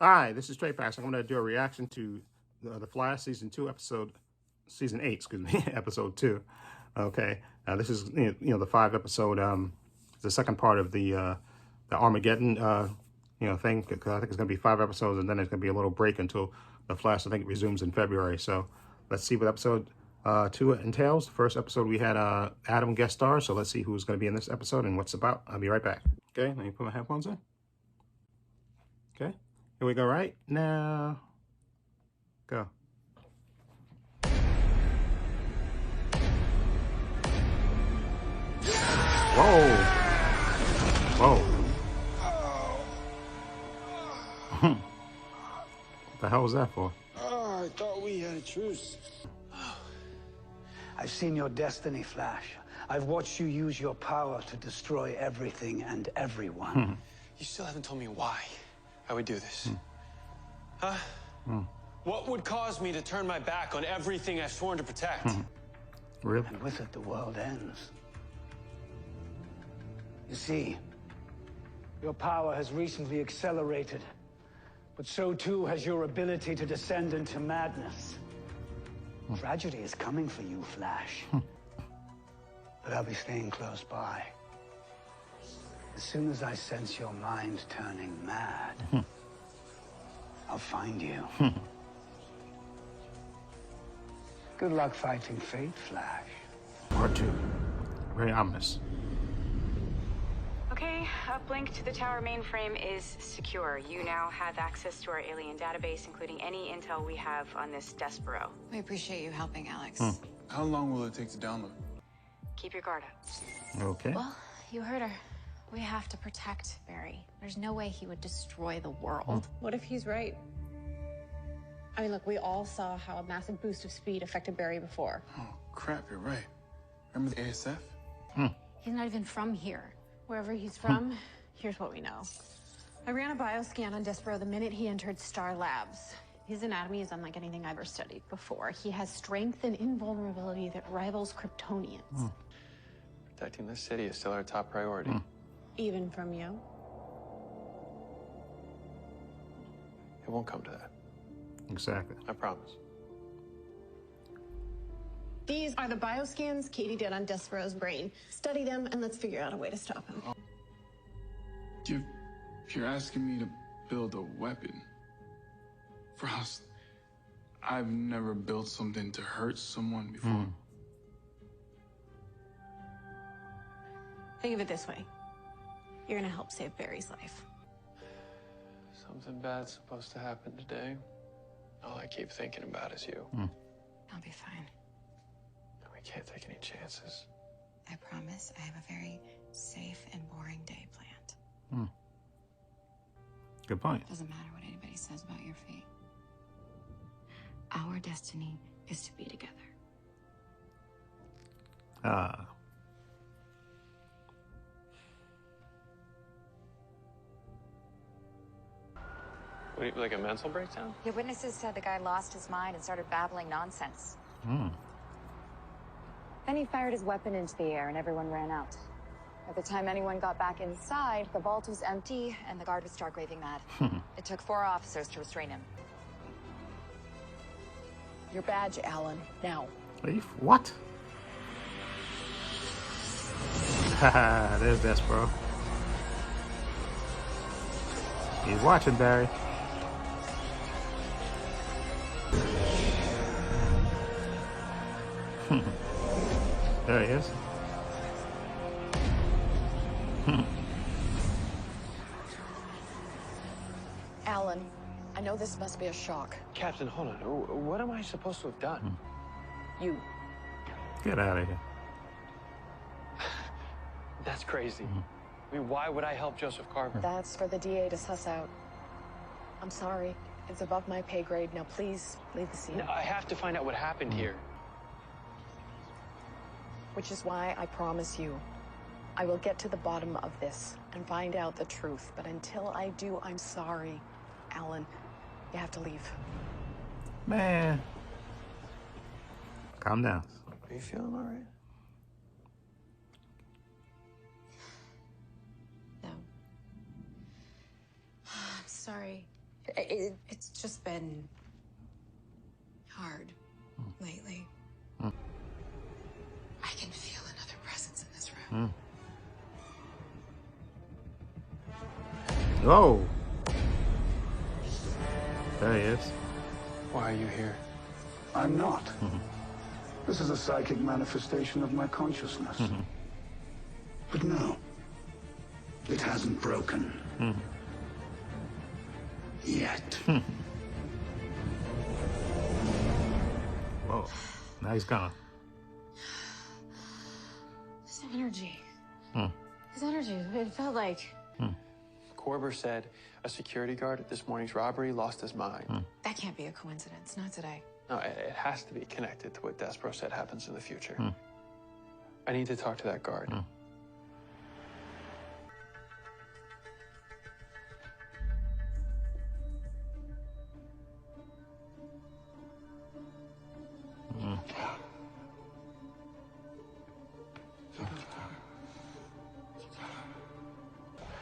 Hi, this is Straight Facts. I'm going to do a reaction to The Flash Season 2, Season 8, excuse me, Episode 2. Okay, this is, the 5-episode, the second part of the Armageddon, thing. Because I think it's going to be 5 episodes, and then there's going to be a little break until The Flash, I think, resumes in February. So let's see what Episode 2 entails. The first episode, we had Adam guest star, so let's see who's going to be in this episode and what's about. I'll be right back. Okay, let me put my headphones in. Okay. Here we go right now. Go. Whoa. Whoa. What the hell was that for? Oh, I thought we had a truce. I've seen your destiny, Flash. I've watched you use your power to destroy everything and everyone. You still haven't told me why I would do this. Huh? What would cause me to turn my back on everything I've sworn to protect? Really? And with it, the world ends. You see, your power has recently accelerated, but so too has your ability to descend into madness. Tragedy is coming for you, Flash. But I'll be staying close by. As soon as I sense your mind turning mad, I'll find you. Good luck fighting fate, Flash. Part 2. Very ominous. Okay, uplink to the tower mainframe is secure. You now have access to our alien database, including any intel we have on this Despero. We appreciate you helping, Alex. How long will it take to download? Keep your guard up. Okay. Well, you heard her. We have to protect Barry. There's no way he would destroy the world. What if he's right? I mean, look, we all saw how a massive boost of speed affected Barry before. Oh, crap, you're right. Remember the ASF? He's not even from here. Wherever he's from, here's what we know. I ran a bioscan on Despero the minute he entered Star Labs. His anatomy is unlike anything I've ever studied before. He has strength and invulnerability that rivals Kryptonians. Protecting this city is still our top priority. Even from you? It won't come to that. Exactly. I promise. These are the bioscans Katie did on Despero's brain. Study them and let's figure out a way to stop him. You're asking me to build a weapon? Frost, I've never built something to hurt someone before. Think of it this way. You're gonna help save Barry's life. Something bad's supposed to happen today. All I keep thinking about is you. I'll be fine. And we can't take any chances. I promise I have a very safe and boring day planned. Good point. Doesn't matter what anybody says about your fate. Our destiny is to be together. What, like a mental breakdown? Your witnesses said the guy lost his mind and started babbling nonsense. Then he fired his weapon into the air and everyone ran out. By the time anyone got back inside, the vault was empty and the guard was stark raving mad. It took 4 officers to restrain him. Your badge, Alan. Now. What? Haha, there's Despero. He's watching, Barry. There he is. Alan, I know this must be a shock. Captain, hold on. What am I supposed to have done? You. Get out of here. That's crazy. I mean, why would I help Joseph Carver? That's for the DA to suss out. I'm sorry. It's above my pay grade. Now please, leave the scene. No, I have to find out what happened here. Which is why I promise you, I will get to the bottom of this and find out the truth. But until I do, I'm sorry. Alan, you have to leave. Man. Calm down. Are you feeling all right? No. I'm sorry. It's just been hard lately. I can feel another presence in this room. Oh. There he is. Why are you here? I'm not. This is a psychic manifestation of my consciousness. But no, it hasn't broken. Yet. Whoa. Now he's gone. His energy. His energy. It felt like... Korber said a security guard at this morning's robbery lost his mind. That can't be a coincidence. Not today. No, it has to be connected to what Despero said happens in the future. I need to talk to that guard.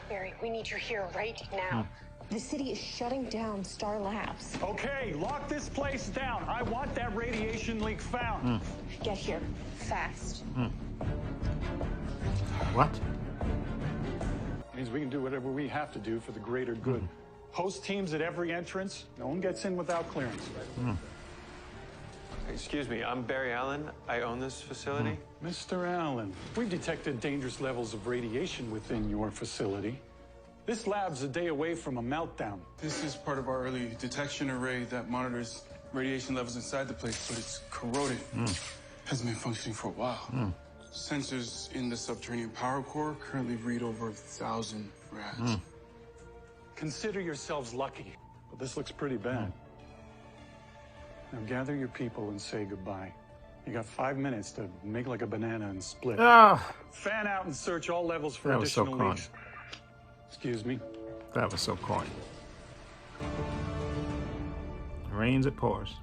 Barry, we need you here right now. The city is shutting down Star Labs. Okay, lock this place down. I want that radiation leak found. Get here fast. What? Means we can do whatever we have to do for the greater good. Post teams at every entrance. No one gets in without clearance. Excuse me, I'm Barry Allen. I own this facility. Mr. Allen, we've detected dangerous levels of radiation within your facility. This lab's a day away from a meltdown. This is part of our early detection array that monitors radiation levels inside the place, but it's corroded. Hasn't been functioning for a while. Sensors in the subterranean power core currently read over 1,000 rads. Consider yourselves lucky, but this looks pretty bad. Now gather your people and say goodbye. You got 5 minutes to make like a banana and split. Fan out and search all levels for That was so additional corny. leaks. Excuse me. That was so corny. It rains, it pours.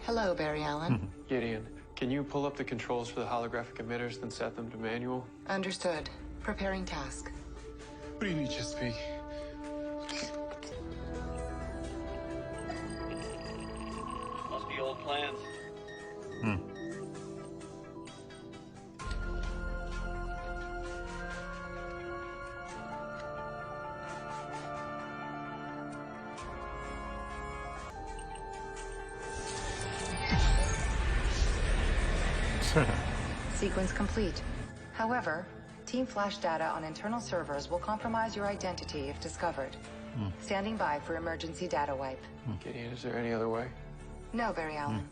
Hello, Barry Allen. Gideon, can you pull up the controls for the holographic emitters, then set them to manual? Understood. Preparing task. What do you need, Chesapeake? Must be old plans. Sequence complete. However, team flash data on internal servers will compromise your identity if discovered. Standing by for emergency data wipe. Gideon, is there any other way? No, Barry Allen.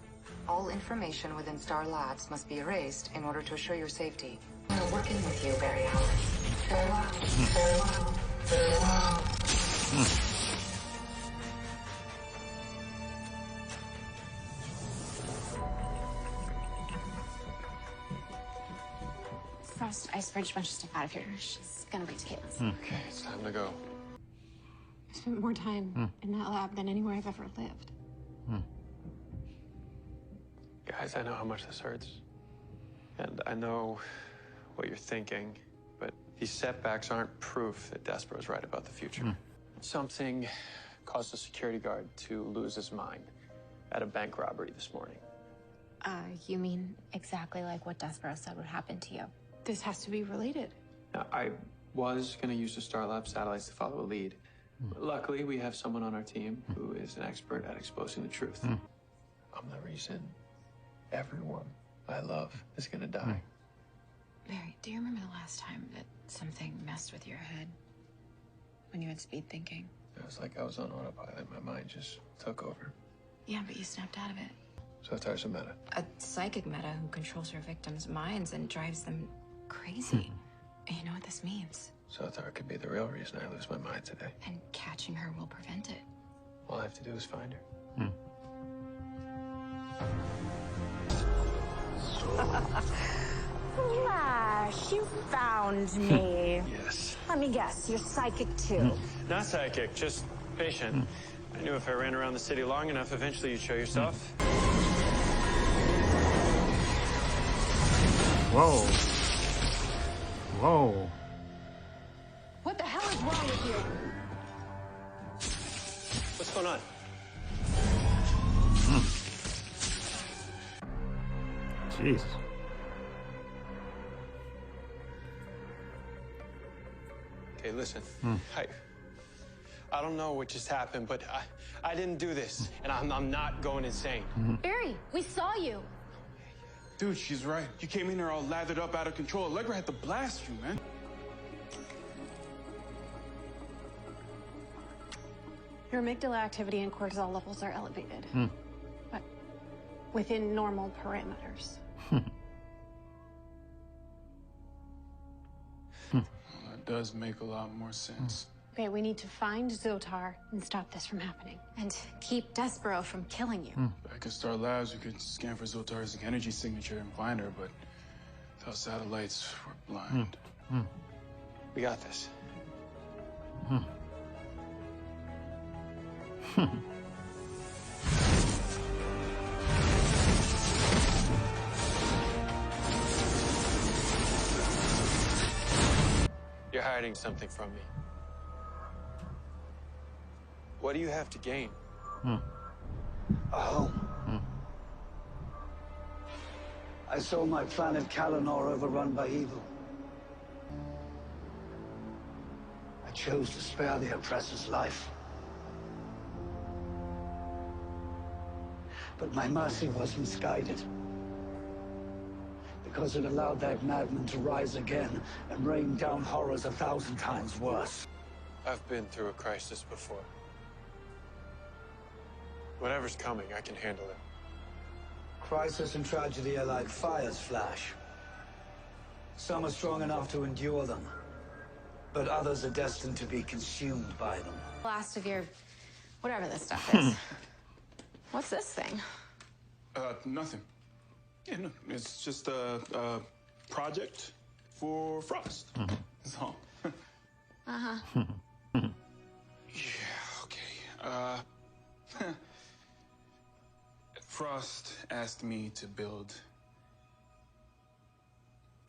All information within Star Labs must be erased in order to assure your safety. We're working with you, Barry Allen. Farewell. Farewell. Farewell. Frost, I spread a bunch of stuff out of here. She's gonna bring to Caitlin's. Okay, it's time to go. I spent more time in that lab than anywhere I've ever lived. Guys, I know how much this hurts. And I know what you're thinking, but these setbacks aren't proof that Despero's right about the future. Something caused a security guard to lose his mind at a bank robbery this morning. You mean exactly like what Despero said would happen to you? This has to be related. Now, I was going to use the Starlab satellites to follow a lead. But luckily, we have someone on our team who is an expert at exposing the truth. I'm the reason everyone I love is going to die. Barry, do you remember the last time that something messed with your head? When you had speed thinking? It was like I was on autopilot. My mind just took over. Yeah, but you snapped out of it. So there's a meta. A psychic meta who controls her victims' minds and drives them crazy. And you know what this means? So it could be the real reason I lose my mind today. And catching her will prevent it. All I have to do is find her. Flash, you found me. Yes. Let me guess, you're psychic too. Not psychic, just patient. I knew if I ran around the city long enough, eventually you'd show yourself. Whoa. Whoa. What the hell is wrong with you? going on? Jesus. Okay, listen. I don't know what just happened, but I didn't do this, and I'm not going insane. Barry, we saw you. Dude, she's right. You came in here all lathered up, out of control. Allegra had to blast you, man. Your amygdala activity and cortisol levels are elevated, but within normal parameters. That does make a lot more sense. Okay, we need to find Zotar and stop this from happening. And keep Despero from killing you. Back at Star Labs, we could scan for Zoltar's energy signature and find her, but those satellites were blind. We got this. You're hiding something from me. What do you have to gain? A home. I saw my planet Kalanor overrun by evil. I chose to spare the oppressor's life. But my mercy was misguided. Because it allowed that madman to rise again and rain down horrors 1,000 times worse. I've been through a crisis before. Whatever's coming, I can handle it. Crisis and tragedy are like fires, Flash. Some are strong enough to endure them, but others are destined to be consumed by them. Last of your... whatever this stuff is. What's this thing? Nothing. Yeah, no, it's just a project for Frost. That's all. Yeah, okay. Frost asked me to build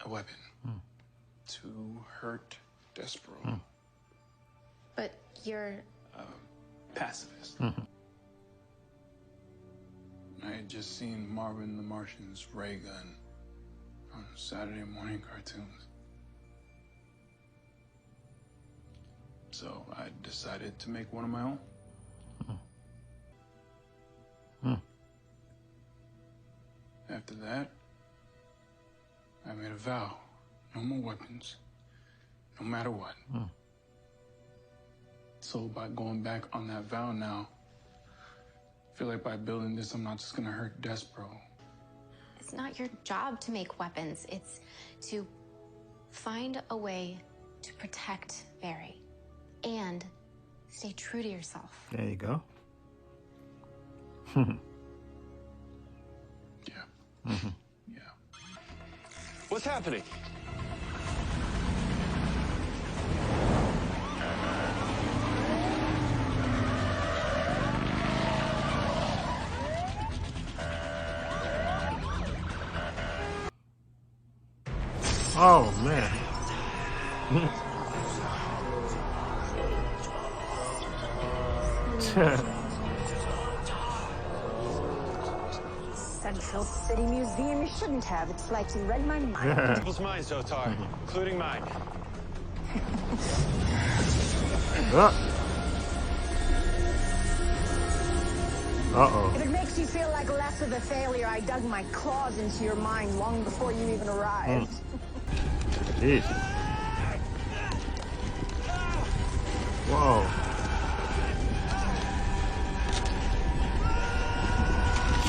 a weapon to hurt Despero. But you're... Pacifist. I had just seen Marvin the Martian's ray gun on Saturday morning cartoons. So I decided to make one of my own. After that, I made a vow. No more weapons. No matter what. So by going back on that vow now, I feel like by building this, I'm not just gonna hurt Despero. It's not your job to make weapons. It's to find a way to protect Barry and stay true to yourself. There you go. Yeah. What's happening? Oh, man. Central City Museum, you shouldn't have. It's like you read my mind. People's minds, Zotar, including mine. Uh-oh. If it makes you feel like less of a failure, I dug my claws into your mind long before you even arrived. Jeez. Whoa.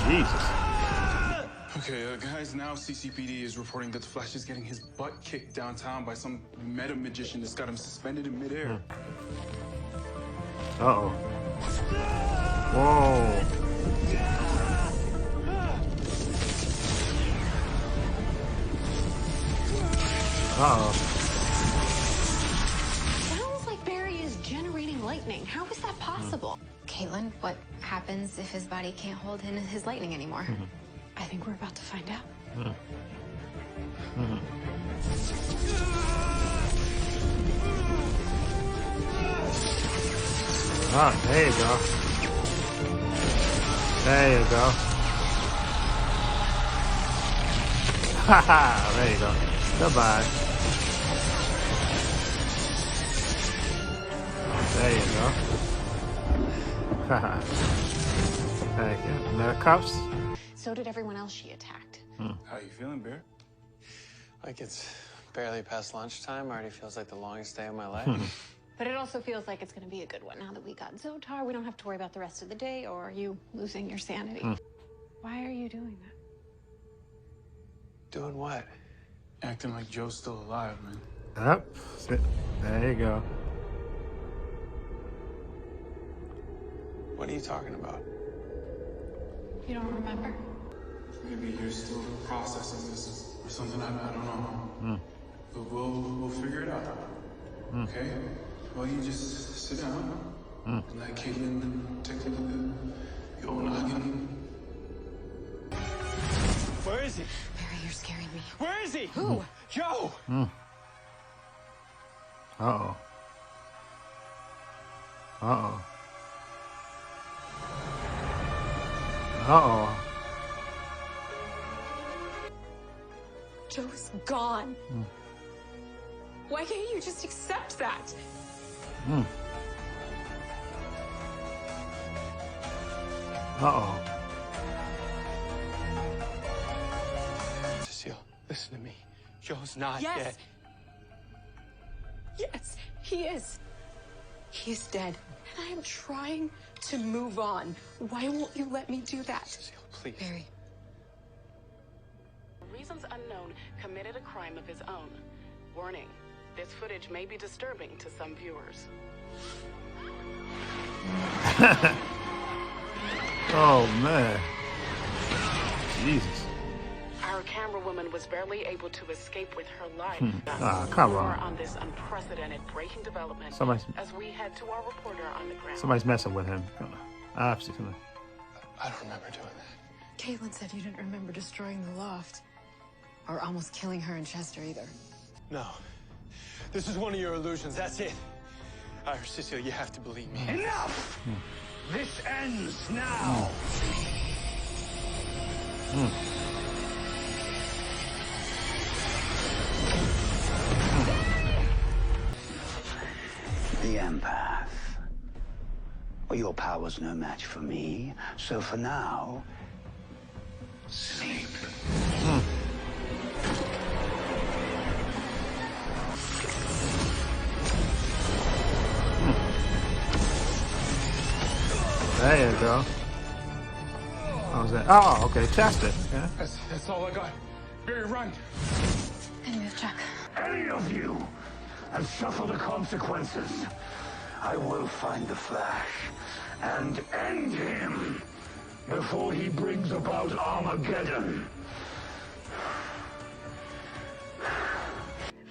Jesus. Okay, guys, now CCPD is reporting that the Flash is getting his butt kicked downtown by some meta magician that's got him suspended in midair. Uh-oh. Whoa. Uh-oh. Sounds like Barry is generating lightning. How is that possible? Caitlin, what happens if his body can't hold in his lightning anymore? I think we're about to find out. Ah, there you go. There you go. Haha, there you go. Goodbye. There you go. Haha. Thank you. Meta cuffs? So did everyone else she attacked. How you feeling, Bear? Like it's barely past lunchtime. Already feels like the longest day of my life. But it also feels like it's going to be a good one. Now that we got Zotar, we don't have to worry about the rest of the day or you losing your sanity. Why are you doing that? Doing what? Acting like Joe's still alive, man. Yep. There you go. What are you talking about? You don't remember? Maybe you're still processing this or something. I don't know. But we'll figure it out. Okay? Well, you just sit down and let Caitlin take a look at the old noggin. Where is he? Barry, you're scaring me. Where is he? Who? Joe! Uh-oh. Uh-oh. Uh-oh. Joe's gone. Why can't you just accept that? Uh-oh. Cecile, listen to me. Joe's not Yes. dead. Yes, he is. He's dead. And I am trying to move on. Why won't you let me do that? Cecile, please. Barry. Reasons unknown, committed a crime of his own. Warning, this footage may be disturbing to some viewers. Oh, man. Jesus. Our camera woman was barely able to escape with her life. Come More on. on this unprecedented breaking development as we head to our reporter on the ground. Somebody's messing with him. I don't remember doing that. Caitlin said you didn't remember destroying the loft. Or almost killing her and Chester either. No. This is one of your illusions. That's it. Cecile, you have to believe me. Enough! This ends now! The empath. Well, your power's no match for me, so for now, sleep. There you go. What was that? Oh, okay. Chester. Yeah. That's all I got. Barry, run. Good move, Chuck. Any of you and suffer the consequences. I will find the Flash and end him before he brings about Armageddon.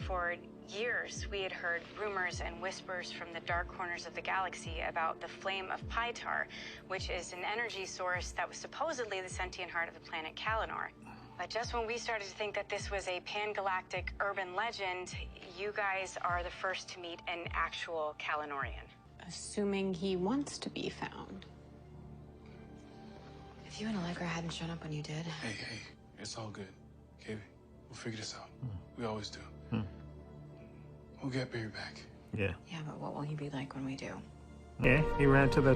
For years, we had heard rumors and whispers from the dark corners of the galaxy about the flame of Pytar, which is an energy source that was supposedly the sentient heart of the planet Kalinor. But just when we started to think that this was a pan-galactic urban legend, you guys are the first to meet an actual Kalinorian. Assuming he wants to be found. If you and Allegra hadn't shown up when you did. Hey, it's all good. Okay, we'll figure this out. We always do. We'll get Barry back. Yeah. Yeah, but what will he be like when we do? Yeah, he ran to the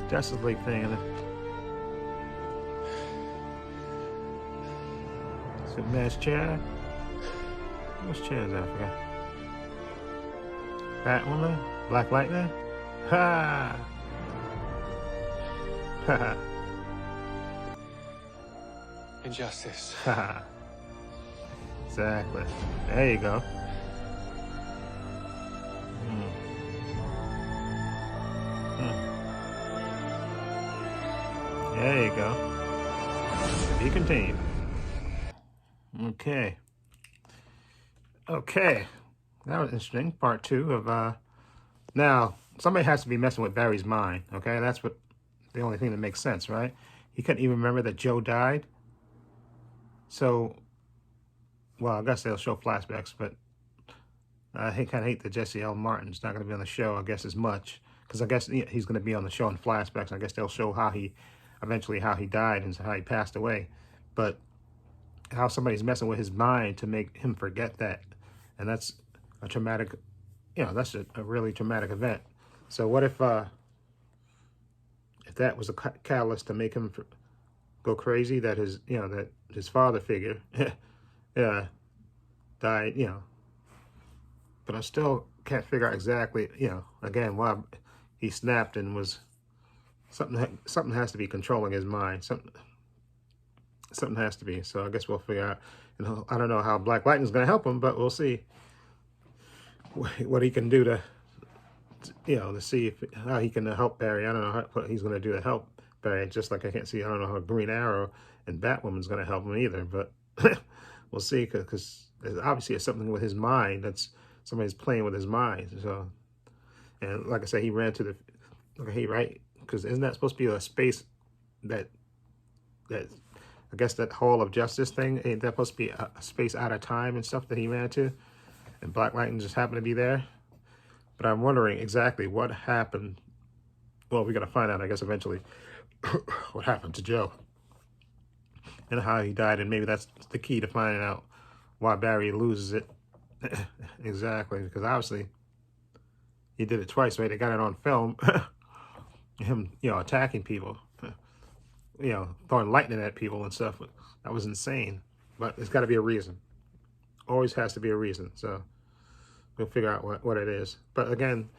Justice League thing and Superman's chair. Which chair is that? I forgot. Batwoman? Black Lightning? Ha! Ha! Injustice. Ha! Exactly. There you go. There you go. Be continued. Okay. Okay. That was interesting. Part 2 of, now, somebody has to be messing with Barry's mind, okay? That's what, the only thing that makes sense, right? He couldn't even remember that Joe died. So, well, I guess they'll show flashbacks, but I kind of hate that Jesse L. Martin's not going to be on the show, I guess, as much. Because I guess he's going to be on the show in flashbacks. I guess they'll show how he eventually how he died and how he passed away, but how somebody's messing with his mind to make him forget that. And that's a traumatic, that's a really traumatic event. So what if that was a catalyst to make him go crazy, that that his father figure died, but I still can't figure out exactly, again, why he snapped and was something has to be controlling his mind. Something has to be. So I guess we'll figure out. I don't know how Black Lightning's going to help him, but we'll see what he can do to see how he can help Barry. I don't know what he's going to do to help Barry. Just like I don't know how Green Arrow and Batwoman's going to help him either. But we'll see, because obviously it's something with his mind. That's somebody's playing with his mind. So, and like I said, he ran to the right, because isn't that supposed to be a space that I guess that Hall of Justice thing, ain't that supposed to be a space out of time and stuff that he ran to? And Black Lightning just happened to be there. But I'm wondering exactly what happened. Well, we're going to find out, I guess, eventually what happened to Joe and how he died. And maybe that's the key to finding out why Barry loses it. Exactly. Because obviously he did it twice, right? They got it on film. Him, attacking people. Throwing lightning at people and stuff. That was insane. But there's got to be a reason. Always has to be a reason. So we'll figure out what it is. But again,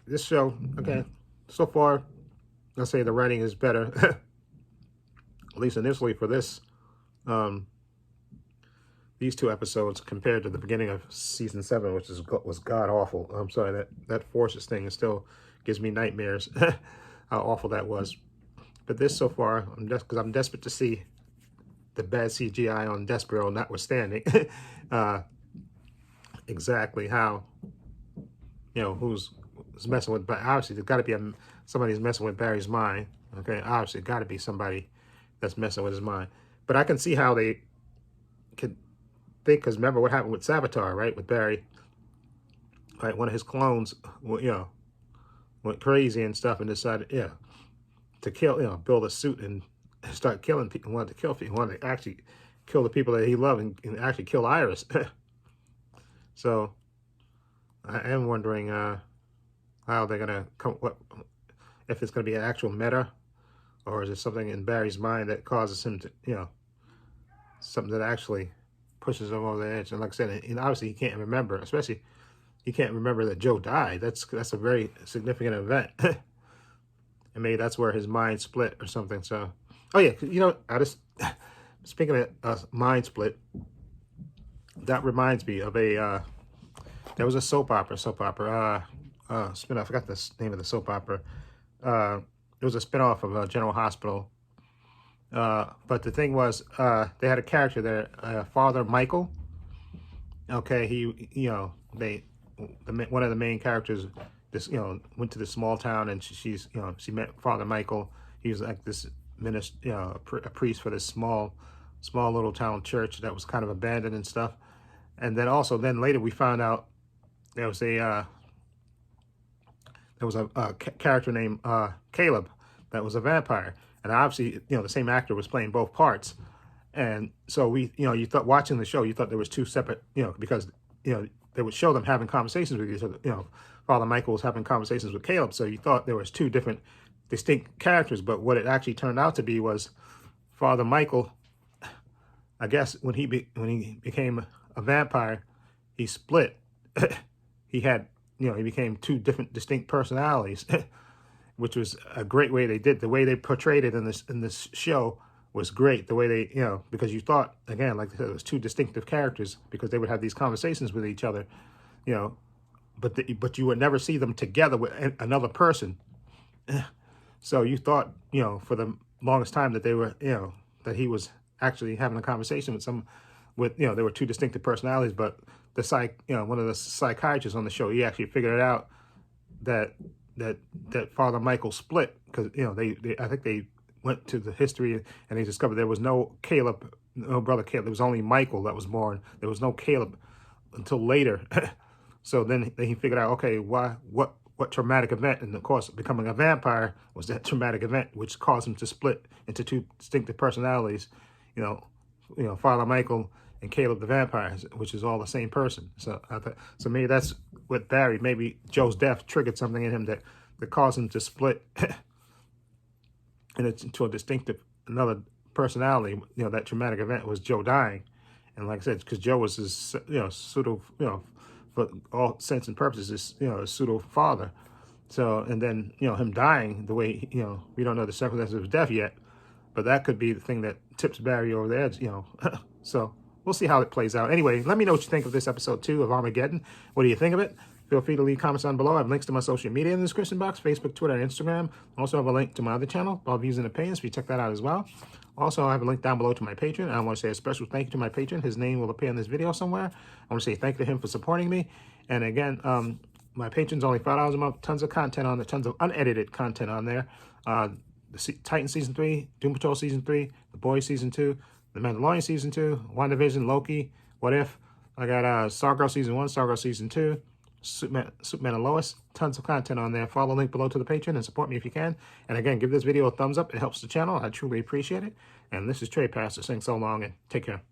this show, so far, let's say the writing is better. At least initially for this, these 2 episodes compared to the beginning of season 7, which was god awful. I'm sorry, that Forces thing still gives me nightmares. How awful that was. But this so far, because I'm desperate to see the bad CGI on Despero notwithstanding, exactly how, who's messing with. But obviously, there's got to be somebody's messing with Barry's mind. Okay, obviously, got to be somebody that's messing with his mind. But I can see how they could think, because remember what happened with Savitar, right? With Barry, right? One of his clones, went crazy and stuff and decided, to kill, build a suit and start killing people. Wanted to kill people. Wanted to actually kill the people that he loved and actually kill Iris. So I am wondering how they're gonna come. If it's gonna be an actual meta, or is it something in Barry's mind that causes him to, something that actually pushes him over the edge. And like I said, and obviously he can't remember, especially he can't remember that Joe died. That's a very significant event. And maybe that's where his mind split or something. So, oh yeah, I just, speaking of mind split, that reminds me of there was a soap opera, spin-off. I forgot the name of the soap opera. It was a spin-off of General Hospital. But the thing was, they had a character there, Father Michael. Okay, one of the main characters, went to the small town, and she met Father Michael. He was like this minister, a priest for this small little town church that was kind of abandoned and stuff. And then later we found out there was a character named Caleb that was a vampire, and obviously the same actor was playing both parts. And so you thought, watching the show, you thought there was 2 separate, because they would show them having conversations with each other. Father Michael was having conversations with Caleb, so you thought there was 2 different distinct characters. But what it actually turned out to be was Father Michael, I guess when he became a vampire, he split. He had, he became 2 different distinct personalities, which was a great way they did. The way they portrayed it in this show was great. The way they, because you thought, again, like I said, it was 2 distinctive characters, because they would have these conversations with each other, but you would never see them together with another person. So you thought, for the longest time that they were, that he was actually having a conversation with they were 2 distinctive personalities. But one of the psychiatrists on the show, he actually figured it out that Father Michael split, because I think they went to the history and they discovered there was no brother Caleb. There was only Michael that was born. There was no Caleb until later. So then he figured out, okay, what what traumatic event, and of course, becoming a vampire was that traumatic event, which caused him to split into two distinctive personalities. Father Michael and Caleb the vampire, which is all the same person. So so maybe that's what Barry. Maybe Joe's death triggered something in him that caused him to split into a distinctive another personality. That traumatic event was Joe dying, and like I said, because Joe was his pseudo for all sense and purposes his pseudo father. So and then him dying the way we don't know the circumstances of his death yet, but that could be the thing that tips Barry over the edge. So we'll see how it plays out. Anyway, let me know what you think of this episode 2 of Armageddon. What do you think of it? Feel free to leave comments down below. I have links to my social media in the description box, Facebook, Twitter, and Instagram. I also have a link to my other channel, All Views and Opinions, if you check that out as well. Also, I have a link down below to my Patreon. I want to say a special thank you to my patron. His name will appear in this video somewhere. I want to say thank you to him for supporting me. And again, my patron's only $5 a month. Tons of content on there, tons of unedited content on there. Titan Season 3, Doom Patrol Season 3, The Boys Season 2, The Mandalorian Season 2, WandaVision, Loki, What If. I got Stargirl Season 1, Stargirl Season 2, Superman and Lois. Tons of content on there. Follow the link below to the Patreon and support me if you can. And again, give this video a thumbs up. It helps the channel. I truly appreciate it. And this is Trey Pastor saying so long and take care.